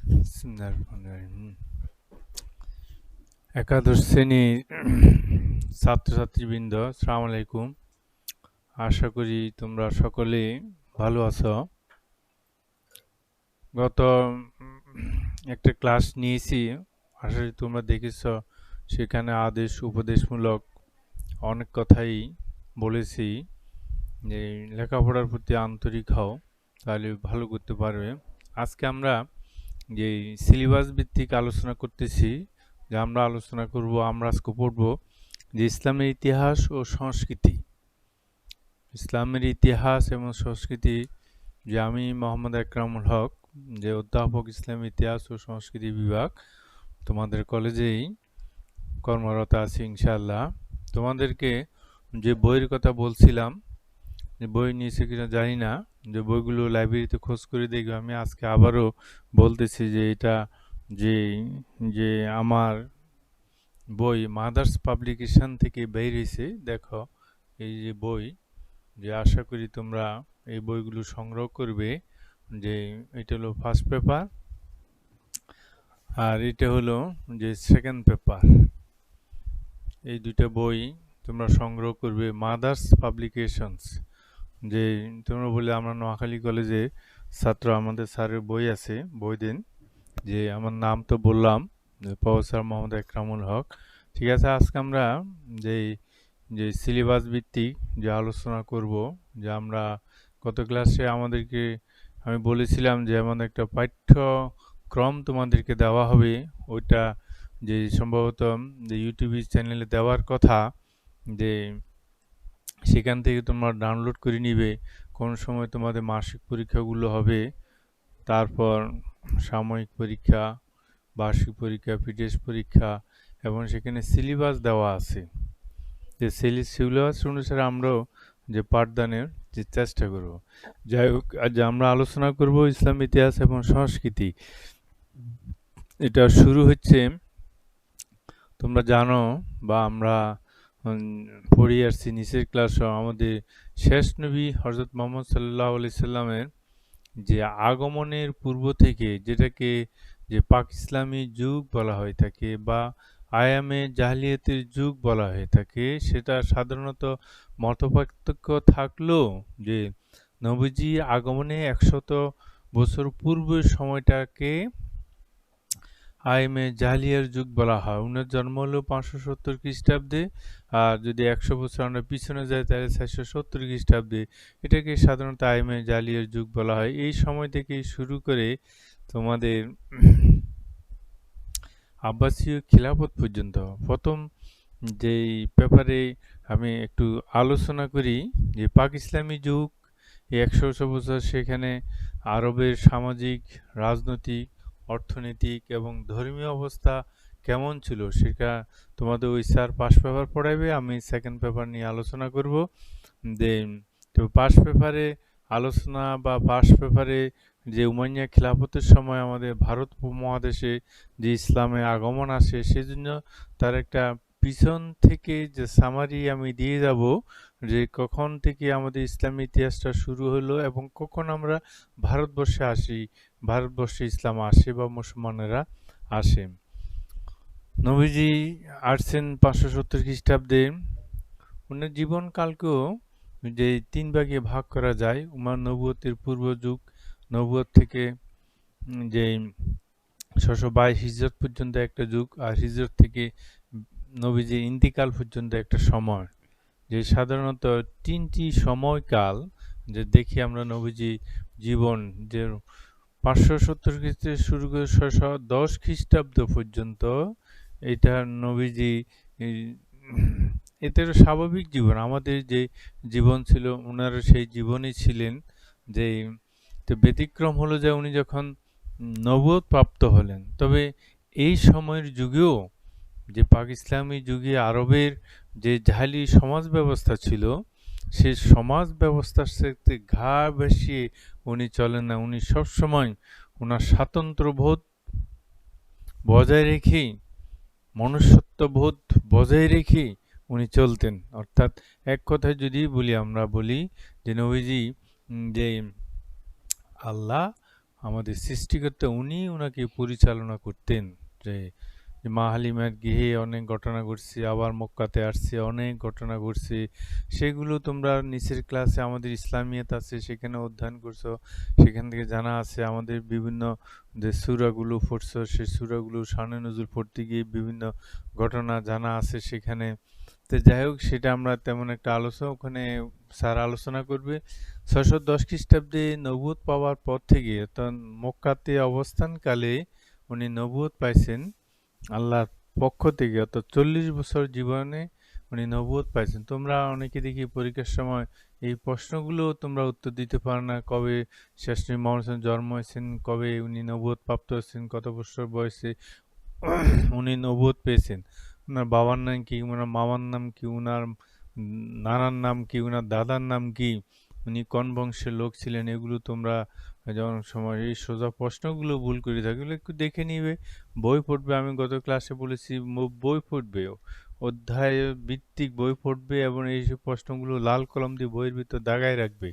বিসমিল্লাহিররহমানিররহিম। একাদশ শ্রেণীর ছাত্রছাত্রীবৃন্দ, আসসালামু আলাইকুম। আশা করি তোমরা সকলে ভালো আছো। গত একটা ক্লাস নিয়েছি, আশা করি তোমরা দেখেছ। সেখানে আদেশ উপদেশমূলক অনেক কথাই বলেছি যে লেখাপড়ার প্রতি আন্তরিক হও, তাহলে ভালো করতে পারবে। আজকে আমরা যে সিলেবাস ভিত্তিক আলোচনা করতেছি, যে আমরা আলোচনা করব, আমরা আজকে পড়ব যে ইসলামের ইতিহাস ও সংস্কৃতি। ইসলামের ইতিহাস এবং সংস্কৃতি, যে আমি মোহাম্মদ একরামুল হক, যে অধ্যাপক ইসলাম ইতিহাস ও সংস্কৃতি বিভাগ, তোমাদের কলেজেই কর্মরত আছি ইনশাআল্লাহ। তোমাদেরকে যে বইয়ের কথা বলছিলাম, যে বই নিয়েছে কিনা জানি না, যে বইগুলো লাইব্রেরিতে খোঁজ করে দেখবে। আমি আজকে আবারও বলতেছি যে এটা যে যে আমার বই মাদার্স পাবলিকেশন থেকে বের হয়েছে। দেখো এই যে বই, যে আশা করি তোমরা এই বইগুলো সংগ্রহ করবে। যে এটা হলো ফার্স্ট পেপার, আর এটা হলো যে সেকেন্ড পেপার। এই দুইটা বই তোমরা সংগ্রহ করবে, মাদার্স পাবলিকেশনস। যে তোমরা বলে আমরা নোয়াখালী কলেজে ছাত্র, আমাদের স্যারের বই আছে, বই দিন। যে আমার নাম তো বললাম, যে প্রফেসর মোহাম্মদ একরামুল হক। ঠিক আছে, আজকে আমরা যে যে সিলেবাস ভিত্তিক যে আলোচনা করব, যে আমরা গত ক্লাসে আমাদেরকে আমি বলেছিলাম যে আমাদের একটা পাঠ্যক্রম তোমাদেরকে দেওয়া হবে। ওইটা যে সম্ভবত যে ইউটিউব চ্যানেলে দেওয়ার কথা, যে সেখান থেকে তোমরা ডাউনলোড করে নিবে। কোন সময় তোমাদের মাসিক পরীক্ষাগুলো হবে, তারপর সাময়িক পরীক্ষা, বার্ষিক পরীক্ষা, পিটিএস পরীক্ষা, এবং সেখানে সিলেবাস দেওয়া আছে। যে সিলেবাস অনুসারে আমরাও যে পাঠদানের যে চেষ্টা করব। যাই হোক, আজ আমরা আলোচনা করব ইসলাম ইতিহাস এবং সংস্কৃতি। এটা শুরু হচ্ছে, তোমরা জানো বা আমরা পড়ে আসছি নিচের ক্লাসও, আমাদের শেষ নবী হজরত মোহাম্মদ সাল্লাল্লাহু আলাইহি সাল্লামের যে আগমনের পূর্ব থেকে, যেটাকে যে পাক ইসলামী যুগ বলা হয়ে থাকে বা আয়ামে জাহিলিয়াতের যুগ বলা হয়ে থাকে, সেটা সাধারণত মতপার্থক্য থাকলেও যে নবীজি আগমনে 100 বছর পূর্বের সময়টাকে আইএমএ জাহিলিয়ার যুগ বলা হয়। উনার জন্ম হলো 570 খ্রিস্টাব্দে, আর যদি 100 বছর আমরা পিছনে যাই তাহলে 470 খ্রিস্টাব্দে। এটাকে সাধারণত আইএমএ জাহিলিয়ার যুগ বলা হয়। এই সময় থেকে শুরু করে তোমাদের আব্বাসীয় খিলাফত পর্যন্ত। প্রথম যেই ব্যাপারে আমি একটু আলোচনা করি, যে পাক ইসলামী যুগ, এই 100 বছর সেখানে আরবের সামাজিক, রাজনৈতিক, অর্থনৈতিক এবং ধর্মীয় অবস্থা কেমন ছিল সেটা তোমাদের ওই স্যার পাস পেপার পড়াইবে, আমি সেকেন্ড পেপার নিয়ে আলোচনা করব। দেন তো পাস পেপারে আলোচনা বা পাস পেপারে যে উমাইয়া খিলাফতের সময় আমাদের ভারত উপমহাদেশে যে ইসলামের আগমন আসে, সেজন্য তার একটা পিছন থেকে যে সামারি আমি দিয়ে যাব, যে কখন থেকে আমাদের ইসলামী ইতিহাসটা শুরু হলো এবং কখন আমরা ভারতবর্ষে আসি, ভারতবর্ষে ইসলাম আসে বা মুসলমানেরা আসে। নবীজি আসছেন 570 খ্রিস্টাব্দে। ওনার জীবনকালকেও যে 3 ভাগে ভাগ করা যায়। উমার নবুয়তের পূর্ব যুগ, নবুয়ত থেকে যে 622 হিজরত পর্যন্ত একটা যুগ, আর হিজরত থেকে নবীজির ইন্তিকাল পর্যন্ত একটা সময়। যে সাধারণত 3টি সময়কাল যে দেখি আমরা নবীজি জীবন, যে 570 খ্রিস্টে শুরু করে 610 খ্রিস্টাব্দ পর্যন্ত, এটা নবীজি এতে স্বাভাবিক জীবন, আমাদের যে জীবন ছিল ওনারা সেই জীবনই ছিলেন। যে তো ব্যতিক্রম হলো যে উনি যখন নবুয়ত প্রাপ্ত হলেন, তবে এই সময়ের যুগেও যে পাক ইসলামী যুগে আরবের যে জাহেলি সমাজ ব্যবস্থা ছিল, সেই সমাজ ব্যবস্থার সাথে ঘা ভাসিয়ে উনি চলেন না। উনি সবসময় ওনার স্বাতন্ত্র্যবোধ বজায় রেখেই, মনুষ্যত্ববোধ বজায় রেখে উনি চলতেন। অর্থাৎ এক কথায় যদি বলি, আমরা বলি যে নবীজি যে আল্লাহ আমাদের সৃষ্টিকর্তা উনি ওনাকে পরিচালনা করতেন। যে যে মা হালিমার গৃহে অনেক ঘটনা ঘটছে, আবার মক্কাতে আসছে অনেক ঘটনা ঘটছে, সেগুলো তোমরা নিচের ক্লাসে আমাদের ইসলামিয়াত আছে সেখানে অধ্যয়ন করছো, সেখান থেকে জানা আছে। আমাদের বিভিন্ন যে সূরাগুলো পড়ছো সেই সূরাগুলো শানে নজুল পড়তে গিয়ে বিভিন্ন ঘটনা জানা আছে সেখানে। তো যাই হোক, সেটা আমরা তেমন একটা আলোচনা ওখানে স্যার আলোচনা করবে। ৬১০ খ্রিস্টাব্দে নবুয়ত পাওয়ার পর থেকে অর্থাৎ মক্কাতে অবস্থানকালে উনি নবুয়ত পাইছেন আল্লাহর পক্ষ থেকে, অর্থাৎ ৪০ বছর জীবনে উনি নবুয়ত পাইছেন। তোমরা অনেকে দেখি পরীক্ষার সময় এই প্রশ্নগুলো তোমরা উত্তর দিতে পারো না, কবে শেষ নবী মুহাম্মদ সাল্লাল্লাহু আলাইহি ওয়াসাল্লাম জন্ম হয়েছেন, কবে উনি নবুয়ত প্রাপ্ত হয়েছেন, কত বছর বয়সে উনি নবুয়ত পেয়েছেন, উনার বাবার নাম কি, উনার মামার নাম কি, উনার নানার নাম কি, উনার দাদার নাম কি, উনি কোন বংশের লোক ছিলেন, এগুলো তোমরা যখন সময় এই সোজা প্রশ্নগুলো ভুল করে থাকলে এগুলো একটু দেখে নিবে, বই পড়বে। আমি গত ক্লাসে বলেছি বই পড়বে, অধ্যায় ভিত্তিক বই পড়বে এবং এই সব প্রশ্নগুলো লাল কলম দিয়ে বইয়ের ভিতর দাগায় রাখবে,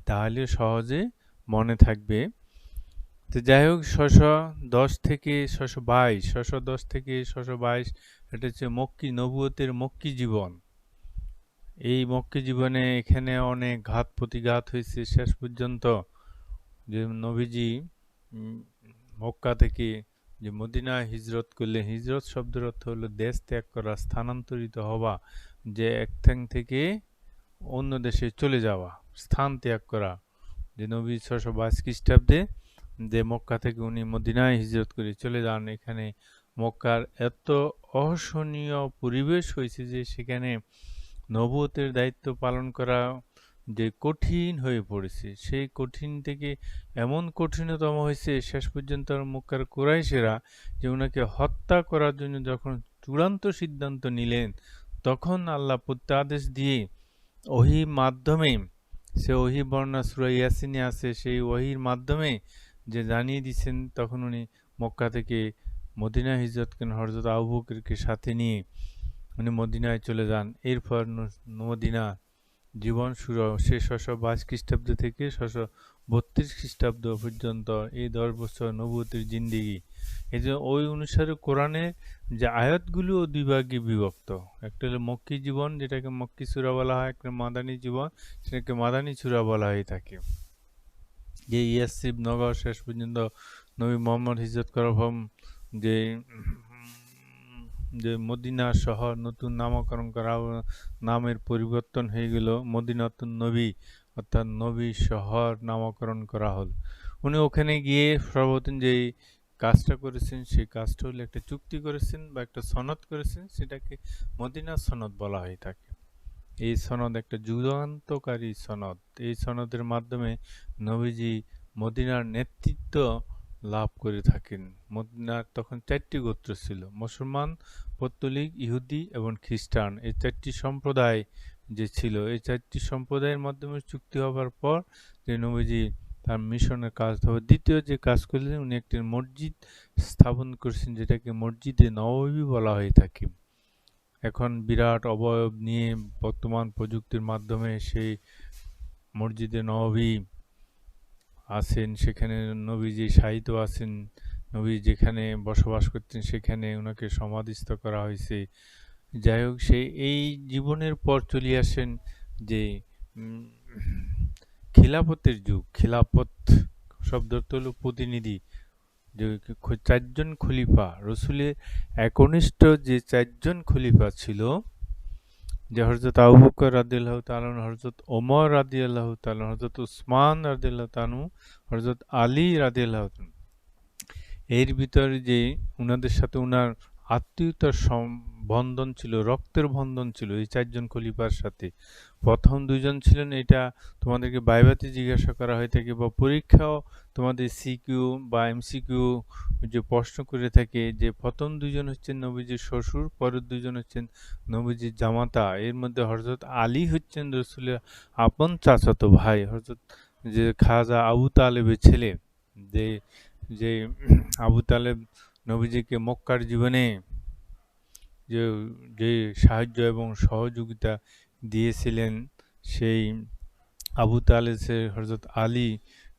তাহলে সহজে মনে থাকবে। তো যাই হোক, ৬১০ থেকে ৬১০ এটা হচ্ছে মক্কি নবুয়তের মক্কি জীবন। এই মক্কি জীবনে এখানে অনেক ঘাত প্রতিঘাত হয়েছে শেষ পর্যন্ত। যে নবীজি উম, মক্কা থেকে যে মদিনায় হিজরত করলে, হিজরত শব্দের অর্থ হলো দেশ ত্যাগ করা, স্থানান্তরিত হওয়া, যে এক স্থান থেকে অন্য দেশে চলে যাওয়া, স্থান ত্যাগ করা। যে নবী ৬২২ খ্রিস্টাব্দে যে মক্কা থেকে উনি মদিনায় হিজরত করে চলে যান, এখানে মক্কার এত অসহনীয় পরিবেশ হয়েছে যে সেখানে নবুয়তের দায়িত্ব পালন করা যে কঠিন হয়ে পড়েছে। সেই কঠিন থেকে এমন কঠিনতম হয়েছে শেষ পর্যন্ত মক্কার কুরাইশেরা যে ওনাকে হত্যা করার জন্য যখন চূড়ান্ত সিদ্ধান্ত নিলেন, তখন আল্লাহ প্রত্যাদেশ দিয়ে ওহীর মাধ্যমে, সে ওহী বর্ণনা সূরা ইয়াসিনে আছে, সেই ওহীর মাধ্যমে যে জানিয়ে দিচ্ছেন, তখন উনি মক্কা থেকে মদিনা হিজরত করেন হযরত আবু বকরকে সাথে নিয়ে উনি মদিনায় চলে যান। এরপর মদিনা জীবন শুরু হয়। সে ৬২২ খ্রিস্টাব্দ থেকে ৬৩২ খ্রিস্টাব্দ পর্যন্ত এই ১০ বছর নবুয়তের জিন্দেগি। এই যে ওই অনুসারে কোরআনের যে আয়াতগুলো দুই ভাগে বিভক্ত। একটা হলো মক্কি জীবন, যেটাকে মক্কি সূরা বলা হয়, একটা মাদানী জীবন, সেটাকে মাদানী সূরা বলা হয়ে থাকে। যে ইয়াসরিব নগর শেষ পর্যন্ত নবী মুহাম্মদ হিজরত করার পর যে যে মদিনা শহর নতুন নামকরণ করা, নামের পরিবর্তন হয়ে গেল মদিনাতুন নবী, অর্থাৎ নবী শহর নামকরণ করা হল। উনি ওখানে গিয়ে সর্বপ্রথম যে কাজটা করেছেন সেই কাজটা হলো একটা চুক্তি করেছেন বা একটা সনদ করেছেন, সেটাকে মদিনা সনদ বলা হয়ে থাকে। এই সনদ একটা যুগান্তকারী সনদ। এই সনদের মাধ্যমে নবীজি মদিনার নেতৃত্ব লাভ করে থাকেন। মদিনার তখন ৪টি গোত্র ছিল: মুসলমান, পৌত্তলিক, ইহুদি এবং খ্রিস্টান। এই ৪টি সম্প্রদায় যে ছিল, এই ৪টি সম্প্রদায়ের মাধ্যমে চুক্তি হবার পর যে নবীজি তার মিশনের কাজ হবে। দ্বিতীয় যে কাজ করলেন, উনি একটি মসজিদ স্থাপন করেছেন, যেটাকে মসজিদে নববী বলা হয়ে থাকে। এখন বিরাট অবয়ব নিয়ে বর্তমান প্রযুক্তির মাধ্যমে সেই মসজিদে নববী আছেন, সেখানে নবীজি শায়িত আছেন, নবী যেখানে বসবাস করতেন সেখানে ওনাকে সমাধিস্থ করা হয়েছে। যাই হোক, সেই এই জীবনের পর চলে আসেন যে উম, খিলাফতের যুগ। খিলাফত শব্দটা হলো প্রতিনিধি, যে ৪জন খলিফা, রসুলের একনিষ্ঠ যে ৪জন খলিফা ছিল, যে হযরত আবু বকর রাদিয়াল্লাহু তাআলা আনহু, হযরত ওমর রাদিয়াল্লাহু তাআলা আনহু, হযরত উসমান রাদিয়াল্লাহু তাআলা আনহু, হযরত আলী রাদিয়াল্লাহু তাআলা, এর ভিতরে যে উনাদের সাথে উনার আত্মীয়তার বন্ধন ছিল, রক্তের বন্ধন ছিল এই ৪জন খলিফার সাথে। প্রথম ২জন ছিলেন, এটা তোমাদেরকে ভাইভাতে জিজ্ঞাসা করা হয়ে থাকে বা পরীক্ষাও তোমাদের সিকিউ বা এমসিকিউ যে প্রশ্ন করে থাকে, যে প্রথম ২জন হচ্ছেন নবীজির শ্বশুর, পরের ২জন হচ্ছেন নবীজির জামাতা। এর মধ্যে হযরত আলী হচ্ছেন রাসূলের আপন চাচাতো ভাই, হযরত যে খাজা আবু তালেবের ছেলে। যে যে আবু তালেব নবীজিকে মক্কার জীবনে যে যে সাহায্য এবং সহযোগিতা দিয়েছিলেন, সেই আবু তালেব হযরত আলী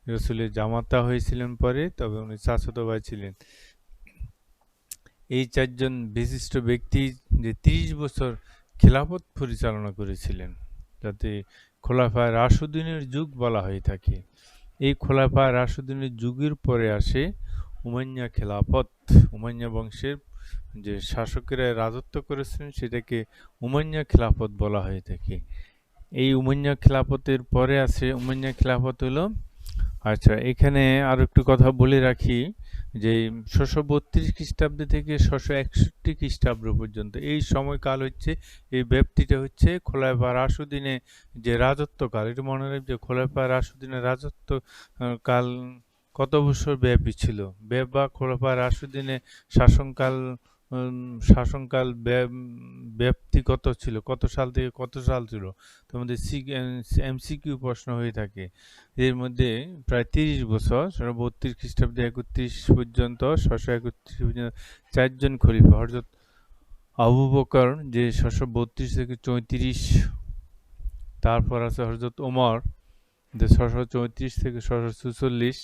রসুলের জামাতা হয়েছিলেন পরে, তবে উনি চাচাতো ভাই ছিলেন। এই চারজন বিশিষ্ট ব্যক্তি যে ৩০ বছর খিলাফত পরিচালনা করেছিলেন, যাতে খোলাফায়ে রাশিদুনের যুগ বলা হয়ে থাকে। এই খোলাফায়ে রাশিদুনের যুগের পরে আসে উমাইয়া খেলাফত। উমাইয়া বংশের যে শাসকেরা রাজত্ব করেছেন সেটাকে উমাইয়া খেলাফত বলা হয়ে থাকে। এই উমাইয়া খেলাফতের পরে আছে উমাইয়া খেলাফত হলো, আচ্ছা এখানে আরো একটু কথা বলে রাখি যে ৬৩২ খ্রিস্টাব্দ থেকে ৬৬১ খ্রিস্টাব্দ পর্যন্ত এই সময়কাল হচ্ছে, এই ব্যাপ্তিটা হচ্ছে খোলাফায়ে রাশিদিনে যে রাজত্বকাল। এটা মনে রাখবে যে খোলাফায়ে রাশিদিনের রাজত্ব কাল কত বছর ব্যাপী ছিল। বা খোলাফায়ে রাশিদিনে শাসনকাল শাসনকাল ব্যাপ্তি কত ছিল, কত সাল থেকে কত সাল ছিল, তোমাদের এমসিকিউ প্রশ্ন হয়ে থাকে। এর মধ্যে প্রায় ৩০ বছর, ৩২ খ্রিস্টাব্দে ৩১ পর্যন্ত, ৬৩১ পর্যন্ত চারজন খলিফা। হযরত আবু বকর যে ৬৩২ থেকে ৩৪, তারপর আছে হযরত ওমর যে ৬৩৪ থেকে ৬৪৪,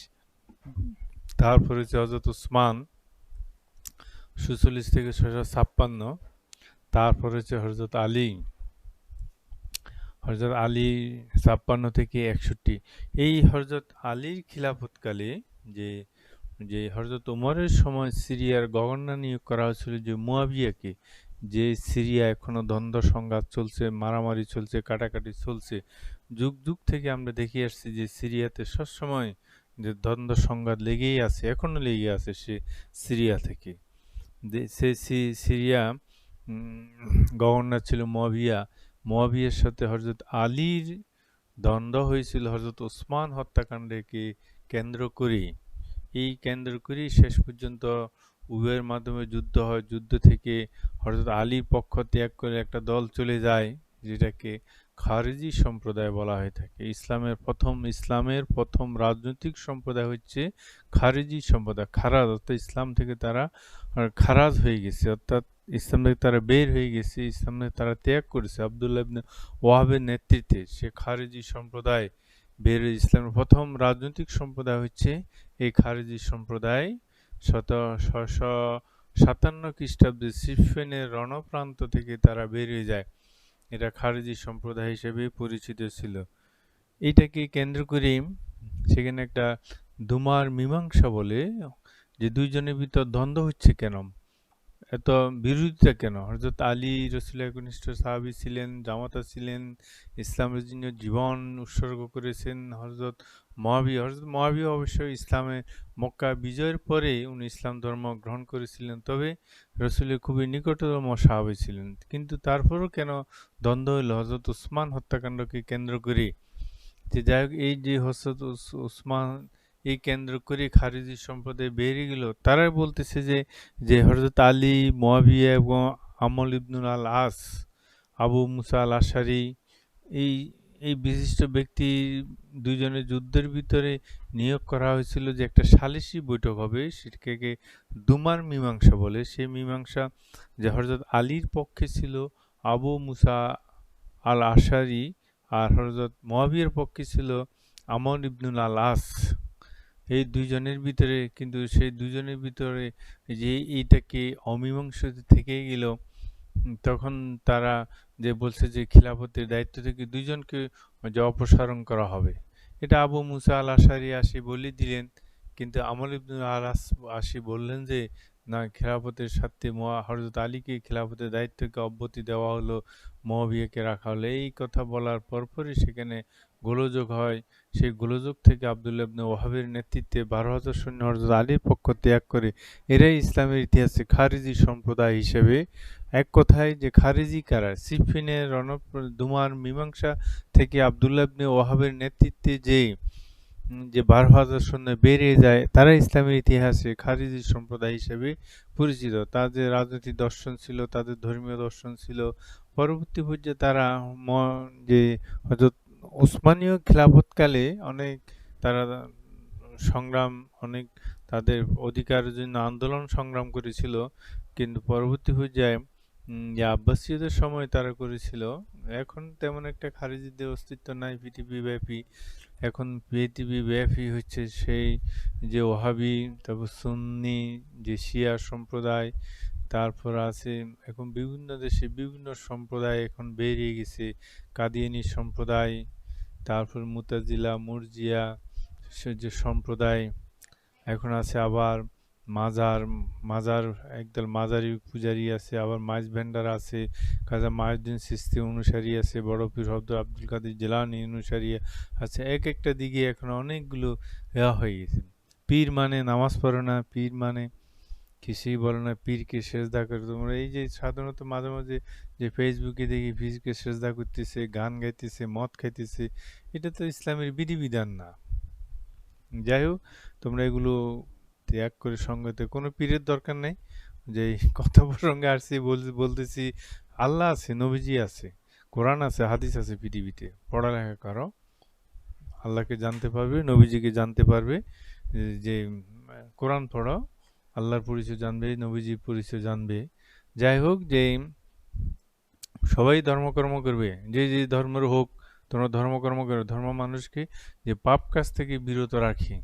তারপর হচ্ছে হযরত উসমান ৪৪ থেকে ৬৫৬, তারপর হচ্ছে হযরত আলী ৫৬ থেকে ৬১। এই হযরত আলীর খিলাফতকালে যে যে হযরত ওমরের সময় সিরিয়ার গভর্নর নিয়োগ করা হয়েছিল যে মুয়াবিয়াকে, যে সিরিয়া এখনো দ্বন্দ্ব সংঘাত চলছে, মারামারি চলছে, কাটাকাটি চলছে। যুগ যুগ থেকে আমরা দেখে আসছি যে সিরিয়াতে সবসময় যে দ্বন্দ্ব সংঘাত লেগেই আছে, এখনো লেগে আছে সে সিরিয়া থেকে। সে সিরিয়া গভর্নর ছিল মুয়াবিয়া। মুয়াবিয়ার সাথে হযরত আলীর দ্বন্দ্ব হয়েছিল হযরত ওসমান হত্যাকাণ্ডকে কেন্দ্র করে। এই কেন্দ্র করেই শেষ পর্যন্ত উভয়ের মাধ্যমে যুদ্ধ হয়। যুদ্ধ থেকে হযরত আলীর পক্ষ ত্যাগ করে একটা দল চলে যায়, যেটাকে খারিজি সম্প্রদায় বলা হয়ে থাকে। ইসলামের প্রথম রাজনৈতিক সম্প্রদায় হচ্ছে খারিজি সম্প্রদায়। খারাজ অর্থাৎ ইসলাম থেকে তারা খারাজ হয়ে গেছে, অর্থাৎ ইসলাম থেকে তারা বের হয়ে গেছে, ইসলাম থেকে তারা ত্যাগ করেছে। আব্দুল্লাহ ইবনে ওয়াহাবের নেতৃত্বে সে খারিজি সম্প্রদায় বের হয়ে, ইসলামের প্রথম রাজনৈতিক সম্প্রদায় হচ্ছে এই খারিজি সম্প্রদায়। ৬৫৭ খ্রিস্টাব্দে সিফফেনের রণপ্রান্ত থেকে তারা বেরিয়ে যায়। এটা খারিজি সম্প্রদায় হিসেবে পরিচিত ছিল। এইটাকে কেন্দ্র করে সেখানে একটা দুমার মীমাংসা বলে, যে দুইজনের ভিতর দ্বন্দ্ব হচ্ছে কেন, এত বিরোধিতা কেন। হযরত আলী রাসূলের একনিষ্ঠ সাহাবী ছিলেন, জামাতা ছিলেন, ইসলামের জন্য জীবন উৎসর্গ করেছেন। হযরত মুয়াবিয়া অবশ্য ইসলামে মক্কা বিজয়ের পরে উনি ইসলাম ধর্ম গ্রহণ করেছিলেন, তবে রাসূলের খুবই নিকটতম সাহাবী ছিলেন। কিন্তু তারপরও কেন দ্বন্দ্ব হলো হযরত উসমান হত্যাকাণ্ডকে কেন্দ্র করে। যে যাই হোক, এই যে হযরত উসমান এই কেন্দ্র করে খারিজি সম্প্রদায় বেরিয়ে গেল, তারাই বলতেছে যে যে হযরত আলী, মুয়াবিয়া এবং আমর ইবনুল আল আস, আবু মুসা আল আশারি, এই এই বিশিষ্ট ব্যক্তি দুইজনের যুদ্ধের ভিতরে নিয়োগ করা হয়েছিল যে একটা সালিসি বৈঠক হবে, সেটাকে দুমার মীমাংসা বলে। সেই মীমাংসা যে হযরত আলীর পক্ষে ছিল আবু মুসা আল আশারি, আর হযরত মুয়াবিয়ার পক্ষে ছিল আমর ইবনুল আল আস। এই দুইজনের ভিতরে, কিন্তু সেই দুইজনের ভিতরে যে এইটাকে অমীমাংসিত থেকে গেল, তখন তারা যে বলছে যে খিলাফতের দায়িত্ব থেকে দুইজনকে যে অপসারণ করা হবে। এটা আবু মুসা আল আশারি আসি বলে দিলেন, কিন্তু আমর ইবনুল আল আস আসি বললেন যে না, খিলাফতের সাথে হযরত আলীকে খিলাফতের দায়িত্বকে অব্যাহতি দেওয়া হলো, মুয়াবিয়াকে রাখা হলো। এই কথা বলার পরপরই সেখানে গোলযোগ হয়। সেই গোলযোগ থেকে আব্দুল্লাহ ইবনে ওয়াহাবের নেতৃত্বে ১২,০০০ সৈন্য হযরত আলীর পক্ষ ত্যাগ করে। এরাই ইসলামের ইতিহাসে খারিজি সম্প্রদায় হিসেবে, এক কথায় যে খারিজি কারা, সিফফিনের দুমার মীমাংসা থেকে আব্দুল্লাহ ইবনে ওয়াহাবের নেতৃত্বে যে ১২,০০০ সৈন্য বেরিয়ে যায়, তারা ইসলামের ইতিহাসে খারিজি সম্প্রদায় হিসেবে পরিচিত। তাদের রাজনৈতিক দর্শন ছিল, তাদের ধর্মীয় দর্শন ছিল। পরবর্তী পর্যায়ে তারা যে হযরত উসমানীয় খিলাফতকালে অনেক তারা সংগ্রাম, অনেক তাদের অধিকারের জন্য আন্দোলন সংগ্রাম করেছিল, কিন্তু পরবর্তী পর্যায়ে যে আব্বাসীয়দের সময় তারা করেছিল। এখন তেমন একটা খারিজিদের অস্তিত্ব নাই পৃথিবীব্যাপী। এখন পৃথিবী ব্যাপী হচ্ছে সেই যে ওহাবি, তারপর সুন্নি, যে শিয়া সম্প্রদায়, তারপর আছে এখন বিভিন্ন দেশে বিভিন্ন সম্প্রদায় এখন বেরিয়ে গেছে, কাদিয়ানি সম্প্রদায়, তারপর মুতাজিলা, মুরজিয়া, সে যে সম্প্রদায় এখন আছে, আবার মাজার, মাজার একদল মাজারি পূজারী আছে, আবার মাইজ ভান্ডার আছে, খাজা মাইউদ্দিন চিশতি অনুসারী আছে, বড় পীর হযরত আব্দুল কাদের জিলানী অনুসারী আছে। এক একটা দিকে এখন অনেকগুলো ইয়া হয়ে গেছে। পীর মানে নামাজ পড়ে না, পীর মানে কিছুই বলে না, পীরকে সেজদা করে। তোমরা এই যে সাধারণত মাঝে মাঝে যে ফেসবুকে দেখি পীরকে সেজদা করতেছে, গান গাইতেছে, মদ খাইতেছে, এটা তো ইসলামের বিধিবিধান না। যাই হোক, তোমরা এগুলো ত্যাগ করে সঙ্গতে, কোনো পীরের দরকার নেই। যে এই কথা প্রসঙ্গে আসছি, বলতেছি আল্লাহ আছে, নবীজি আছে, কোরআন আছে, হাদিস আছে পৃথিবীতে। পড়ালেখা করো, আল্লাহকে জানতে পারবে, নবীজিকে জানতে পারবে। যে কোরআন পড়ো, আল্লাহর পরিচয় জানবে, নবীজির পরিচয় জানবে। যাই হোক, যে সবাই ধর্মকর্ম করবে, যে যে ধর্মের হোক, তোমরা ধর্মকর্ম করো। ধর্ম মানুষকে যে পাপ কাজ থেকে বিরত রাখে।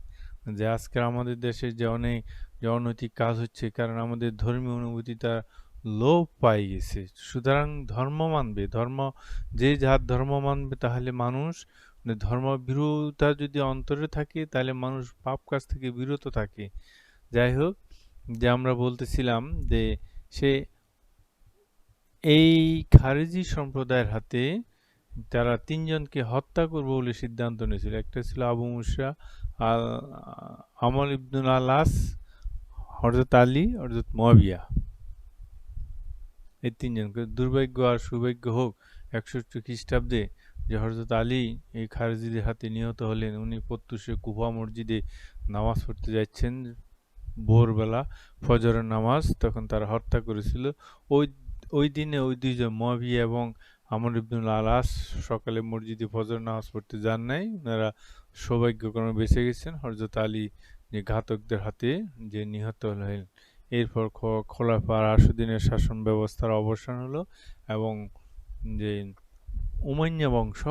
যে আজকে আমাদের দেশে যে অনেক যে অনৈতিক কাজ হচ্ছে, কারণ আমাদের ধর্মীয় অনুভূতিটা লোপ পাই গেছে। সুতরাং ধর্ম মানবে, ধর্ম যে যার ধর্ম মানবে, তাহলে মানুষ মানে ধর্ম বিরোধিতা যদি অন্তরে থাকে, তাহলে মানুষ পাপ কাজ থেকে বিরত থাকে। যাই হোক, যে আমরা বলতেছিলাম যে সে এই খারেজি সম্প্রদায়ের হাতে তারা তিনজনকে হত্যা করবে বলে সিদ্ধান্ত নিয়েছিল। একটা ছিল আবু মুসা, আল আমর ইবনুল আলাস, হযরত আলী, হযরত মুয়াবিয়া। এই তিনজনকে, দুর্ভাগ্য আর সৌভাগ্য হোক 61 খ্রিস্টাব্দে যে হযরত আলী এই খারেজিদের হাতে নিহত হলেন। উনি প্রত্যুষে কুফা মসজিদে নামাজ পড়তে যাচ্ছেন ভোরবেলা, ফজরের নামাজ, তখন তারা হত্যা করেছিল। ওই ওই দিনে ওই দুইজন মুয়াবিয়া এবং আমর ইবনুল আলাস সকালে মসজিদে ফজর নামাজ পড়তে যান নাই। ওনারা সৌভাগ্যক্রমে বেঁচে গেছেন। হযরত আলী যে ঘাতকদের হাতে যে নিহত হলেন। এরপর খোলাফা রাশিদিনের শাসন ব্যবস্থার অবসান হলো এবং যে উমাইয়া বংশ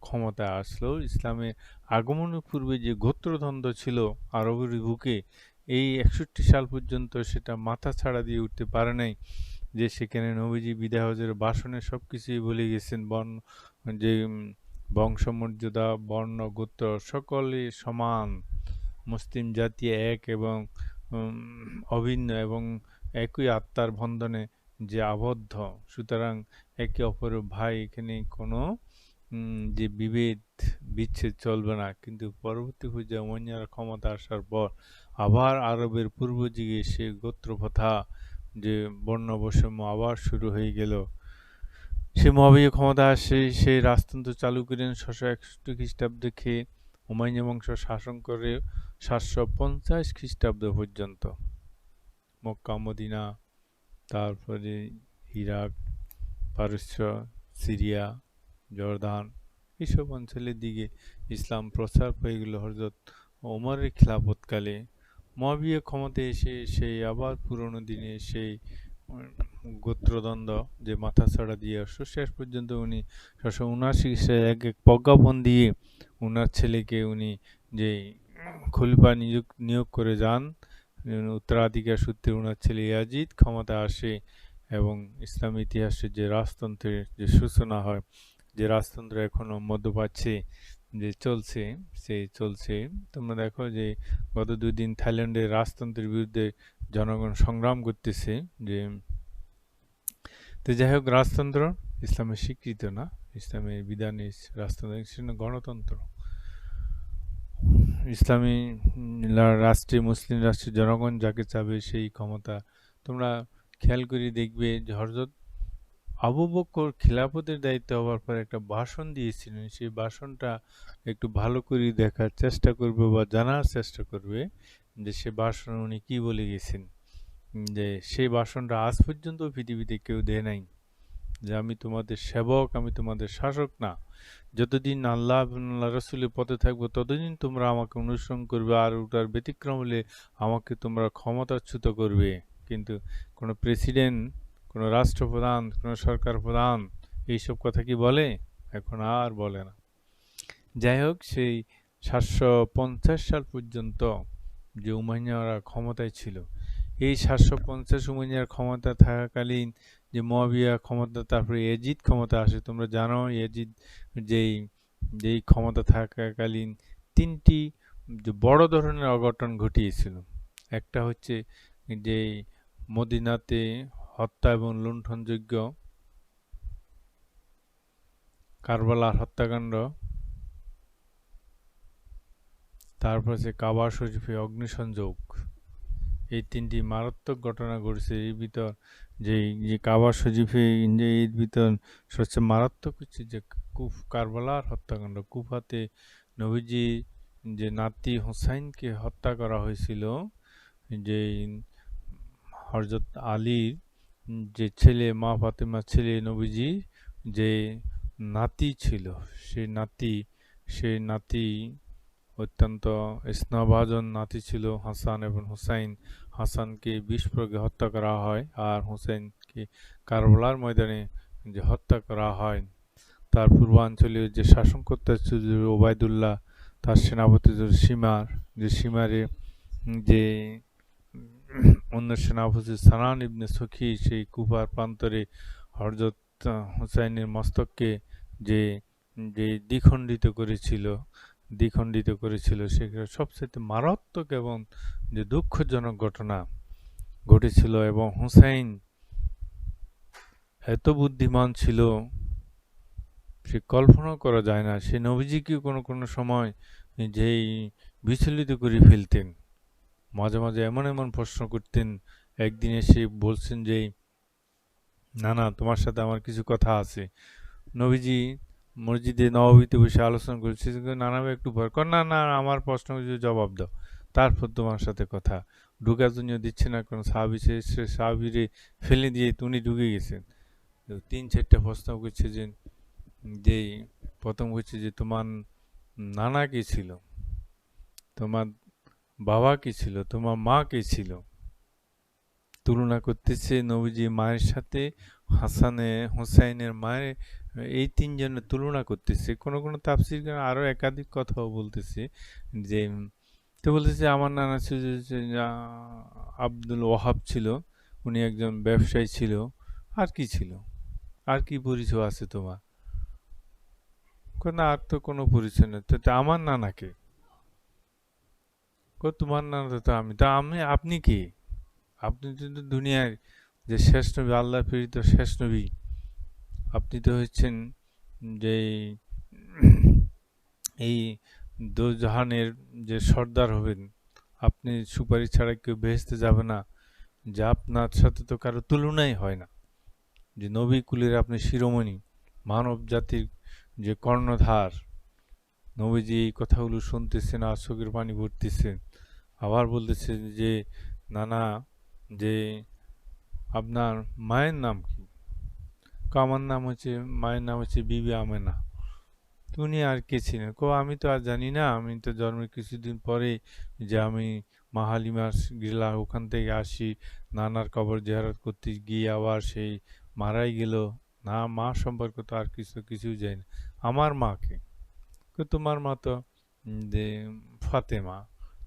ক্ষমতায় আসলো। ইসলামের আগমনের পূর্বে যে গোত্রদ্বন্দ্ব ছিল আরবের বুকে, এই 61 সাল পর্যন্ত সেটা মাথা ছাড়া দিয়ে উঠতে পারে নাই। যে সেখানে নবীজি বিদায় হজের ভাষণে সব কিছুই বলে গেছেন। যে বংশমর্যাদা, বর্ণ, গোত্র সকলে সমান, মুসলিম জাতি এক এবং অভিন্ন এবং একই আত্মার বন্ধনে যে আবদ্ধ। সুতরাং একে অপরের ভাই, এখানে কোনো যে বিভেদ বিচ্ছেদ চলবে না। কিন্তু পরবর্তী পর্যায়ে উমাইয়ার ক্ষমতা আসার পর আবার আরবের পূর্ব দিকে সে গোত্রপ্রথা, যে বর্ণ বৈষম্য আবার শুরু হয়ে গেল। সে মুয়াবিয়া ক্ষমতা আসে, সেই রাজতন্ত্র চালু করেন 661 খ্রিস্টাব্দে। উমাইয়া বংশ শাসন করে 750 খ্রিস্টাব্দ পর্যন্ত। মক্কা, মদিনা, তারপরে ইরাক, পারস্য, সিরিয়া, জর্দান, এইসব অঞ্চলের দিকে ইসলাম প্রচার পেয়ে গেল হযরত ওমরের খিলাফতকালে। মুয়াবিয়া ক্ষমতায় এসে সেই আবার পুরনো দিনে সেই গোত্রদ্বন্দ্ব যে মাথাছাড়া দিয়ে আসলো। শেষ পর্যন্ত উনি 779 সালে এক প্রজ্ঞাপন দিয়ে উনার ছেলেকে উনি যে খলিফা নিয়োগ করে যান। উত্তরাধিকার সূত্রে উনার ছেলে ইয়াজিদ ক্ষমতা আসে এবং ইসলামী ইতিহাসের যে রাজতন্ত্রের যে সূচনা হয়, যে রাজতন্ত্র এখনো মধ্যপ্রাচ্যে যে চলছে, সেই চলছে। তোমরা দেখো যে গত 2 দিন থাইল্যান্ডের রাজতন্ত্রের বিরুদ্ধে জনগণ সংগ্রাম করতেছে। যে তো যাই হোক, রাজতন্ত্র ইসলামের স্বীকৃত না, ইসলামের বিধানে রাজতন্ত্র গণতন্ত্র। ইসলামী রাষ্ট্রে, মুসলিম রাষ্ট্রে জনগণ যাকে চাবে সেই ক্ষমতা। তোমরা খেয়াল করে দেখবে যে হযরত আবু বকর খিলাফতের দায়িত্ব হওয়ার পর একটা ভাষণ দিয়েছিলেন। সেই ভাষণটা একটু ভালো করে দেখার চেষ্টা করবে বা জানার চেষ্টা করবে যে সে ভাষণে উনি কি বলে গেছেন। যে সেই ভাষণটা আজ পর্যন্ত পৃথিবীতে কেউ দেয় নাই। যে আমি তোমাদের সেবক, আমি তোমাদের শাসক না। যতদিন আল্লাহ আল্লাহ রসুলের পথে থাকবো, ততদিন তোমরা আমাকে অনুসরণ করবে, আর ওটার ব্যতিক্রম হলে আমাকে তোমরা ক্ষমতাচ্যুত করবে। কিন্তু কোনো প্রেসিডেন্ট, কোনো রাষ্ট্রপ্রধান, কোনো সরকার প্রধান এইসব কথা কি বলে? এখন আর বলে না। যাই হোক, সেই 750 সাল পর্যন্ত যে উমাইয়ারা ক্ষমতায় ছিল, এই 750 উমাইয়ার ক্ষমতা থাকাকালীন যে মুয়াবিয়া ক্ষমতা, তারপরে ইয়াজিদ ক্ষমতা আসে। তোমরা জানো ইয়াজিদ যেই যেই ক্ষমতা থাকাকালীন তিনটি যে বড় ধরনের অঘটন ঘটিয়েছিল। একটা হচ্ছে যে মদিনাতে হত্যা এবং লুণ্ঠনযোগ্য কারবালার হত্যাকাণ্ড, তারপর হচ্ছে কাবা শরীফে অগ্নিসংযোগ। এই তিনটি মারাত্মক ঘটনা ঘটেছে। এর ভিতর যে কাবা শরীফে যে এর ভিতর সবচেয়ে মারাত্মক হচ্ছে যে কারবালার হত্যাকাণ্ড। কুফাতে নবীজি যে নাতি হুসাইনকে হত্যা করা হয়েছিল, যে হযরত আলীর যে ছেলে, মা ফাতেমার ছেলে নবীজি যে নাতি ছিল, সেই নাতি অত্যন্ত স্নেহভাজন নাতি ছিল হাসান এবং হুসাইন। হাসানকে বিষ প্রয়োগে হত্যা করা হয়, আর হুসাইনকে কারবালার ময়দানে যে হত্যা করা হয়। তার পূর্বাঞ্চলে যে শাসন করতে ওবায়দুল্লাহ, তার সেনাপতি সীমারে যে অন্য সেনাপতি সানান ইবনে সখী সেই কুফার প্রান্তরে হযরত হুসাইনের মস্তককে যে যে দ্বিখণ্ডিত করেছিল সেখানে সবচেয়ে মারাত্মক এবং যে দুঃখজনক ঘটনা ঘটেছিল। এবং হুসাইন এত বুদ্ধিমান ছিল, সে কল্পনাও করা যায় না। সে নবীজিকে কোনো কোনো সময় যেই বিচলিত করে ফেলতেন, মাঝে মাঝে এমন এমন প্রশ্ন করতেন। একদিন এসে বলছেন যে, না না, তোমার সাথে আমার কিছু কথা আছে। নবীজি মসজিদে নববীতে বসে আলোচনা করছে, নানা ভাই একটু ভয় কর, না না, আমার প্রশ্ন জবাব দাও, তারপর তোমার সাথে কথা। ঢুকার জন্য দিচ্ছে না, কারণ সাহাবিরে ফেলে দিয়ে উনি ঢুকে গেছেন। 3-4টা প্রশ্ন করছে যে যে প্রথম হচ্ছে যে তোমার নানা কে ছিল, তোমার বাবা কে ছিল, তোমার মা কে ছিল। তুলনা করতেছে নবীজি মায়ের সাথে হুসাইনের মায়ের, এই তিনজনের তুলনা করতেছে। কোনো কোনো তাফসীর আরো একাধিক কথাও বলতেছে যে, তো বলতেছে আমার নানা ছিল আব্দুল ওয়াহাব ছিল, উনি একজন ব্যবসায়ী ছিল। আর কি ছিল? আর কি পরিচয় আছে তোমার? না, আর তো কোনো পরিচয় নেই। তো আমার নানাকে, তোমার নানা তো আমি আপনি কি? আপনি তো দুনিয়ার যে শেষ নবী, আল্লাহ প্রেরিত শেষ নবী। আপনি তো হচ্ছেন যে এই দোজাহানের যে সর্দার হবেন। আপনি সুপারিশ ছাড়া কেউ বেহেশতে যাবে না, যে আপনার সাথে তো কারো তুলনাই হয় না। যে নবী কুলের আপনি শিরোমণি, মানব জাতির যে কর্ণধার। নবীজি এই কথাগুলো শুনতেছেন আর চোখের পানি পড়তেছেন। আবার বলতেছে যে, নানা, যে আপনার মায়ের নাম কি? আমার নাম হচ্ছে, মায়ের নাম হচ্ছে বিবি আমেনা। উনি আর কে ছিলেন? আমি তো আর জানি না, আমি তো জন্মের কিছুদিন পরে যে আমি মাহালিমার গেলা ওখান থেকে আসি, নানার কবর জিয়ারত করতে গিয়ে আবার সেই মারাই গেল। না, মা সম্পর্কে তো আর কিছু জানি না। আমার মাকে, তোমার মা তো যে ফাতেমা।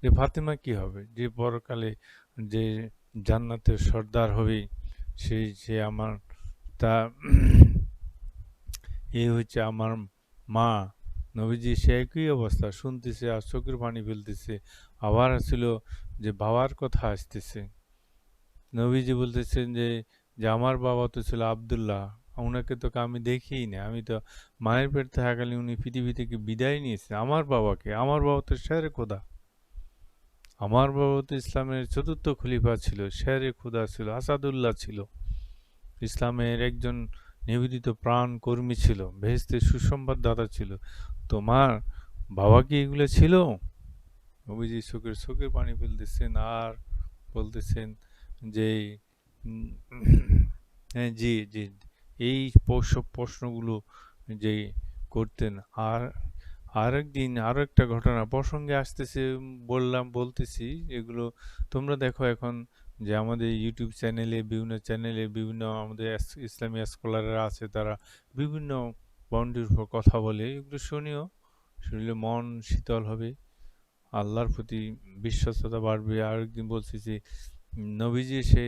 যে ফাতেমা কি হবে? যে পরকালে যে জান্নাতের সর্দার হবে, সে আমার, তা এই হচ্ছে আমার মা। নবীজি সে একই অবস্থা শুনতেছে আর চোখের পানি ফেলতেছে। আবার ছিল যে বাবার কথা আসতেছে। নবীজি বলতেছেন যে যে আমার বাবা তো ছিল আব্দুল্লাহ, ওনাকে তো আমি দেখিই না, আমি তো মায়ের পেট থাকাকালীন উনি পৃথিবী থেকে বিদায় নিয়েছেন। আমার বাবাকে, আমার বাবা তো শেরে খোদা, আমার বাবা তো ইসলামের চতুর্থ খলিফা ছিল, শেরে খোদা ছিল, আসাদুল্লাহ ছিল, ইসলামের একজন নিবেদিত প্রাণ কর্মী ছিল, বেহেশতের সুসংবাদদাতা ছিল। তোমার বাবা কি এগুলো ছিল? নবীজি চোখের পানি ফেলতেছেন আর বলতেছেন যে হ্যাঁ, জি জি, এই সব প্রশ্নগুলো যে করতেন। আর আরেকদিন আরো একটা ঘটনা প্রসঙ্গে আসতেছে, বলতেছি এগুলো। তোমরা দেখো এখন যে আমাদের ইউটিউব চ্যানেলে বিভিন্ন আমাদের ইসলামী স্কলাররা আছে, তারা বিভিন্ন বাউন্ডারির উপর কথা বলে, এগুলো শুনিও। শরীরে মন শীতল হবে, আল্লাহর প্রতি বিশ্বস্ততা বাড়বে। আর একদিন বলছে যে নবীজি সে